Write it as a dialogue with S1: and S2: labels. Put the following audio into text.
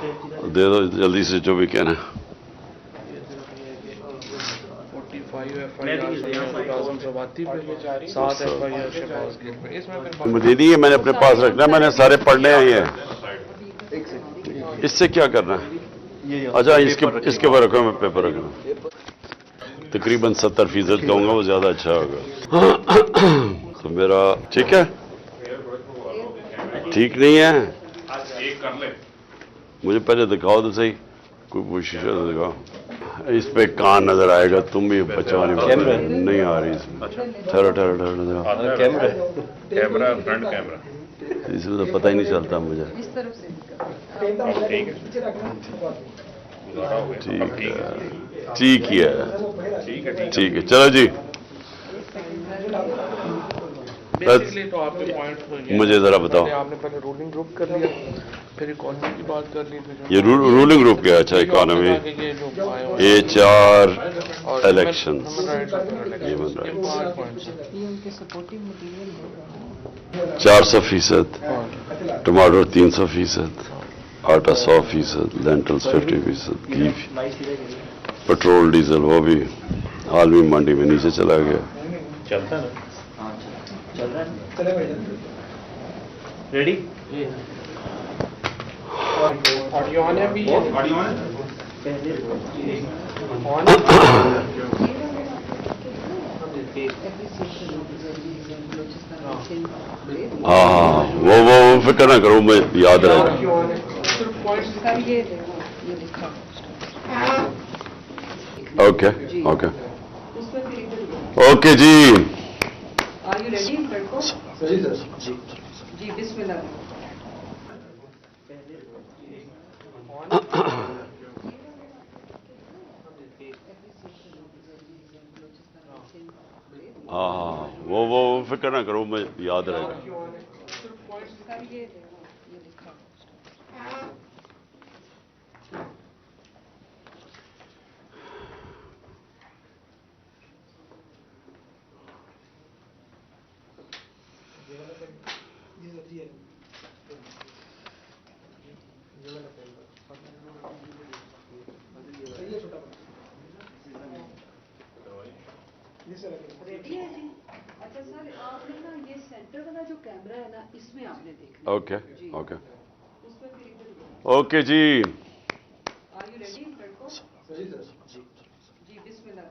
S1: दे दो जल्दी से जो भी कहना। मुझे नहीं है, मैंने अपने पास रखना, मैंने सारे पढ़ने हैं ये। इससे क्या करना है? अच्छा इसके ऊपर रखो, मैं पेपर रख लूँ। तकरीबन 70% कहूँगा, वो ज़्यादा अच्छा होगा। तो मेरा ठीक है, ठीक नहीं है, मुझे पहले दिखाओ तो सही, कोई कोशिश है तो दिखाओ। इस पे कान नजर आएगा, तुम भी बचाओ। नहीं आ रही इसमें। ठहरो ठहरो ठहरो दिखाओ।
S2: कैमरा फ्रंट कैमरा,
S1: इसमें तो पता ही नहीं चलता मुझे। ठीक है, ठीक है, चलो जी। बस मुझे जरा बताओ,
S3: आपने पहले रूलिंग ग्रुप कर लिया, फिर इकोनॉमी की बात कर ली,
S1: ये रूलिंग ग्रुप क्या? अच्छा, economy, HR, election, human right, 400%, टमाटर 300%, आटा 100%, लेंटल्स 50%, घी, पेट्रोल डीजल वो भी आलमी मंडी में नीचे चला गया।
S2: चलता है रेडी।
S3: ऑडियो ऑन है भी, ऑडियो ऑन है।
S1: हाँ, वो फिक्र ना करो, मैं याद रहेगा। ओके ओके ओके जी।
S4: Are you ready, लड़कों? जी बिस्मिल्लाह।
S1: हाँ, वो फिक्र ना करो, मैं याद रहेगा।
S4: रेडी है जी? अच्छा सर, आपने ना ये सेंटर वाला जो कैमरा है ना, इसमें आपने देखना।
S1: ओके ओके
S4: उसमें फिर इधर
S1: ओके जी।
S4: Are you ready, लड़कों? जी बिस्मिल्लाह।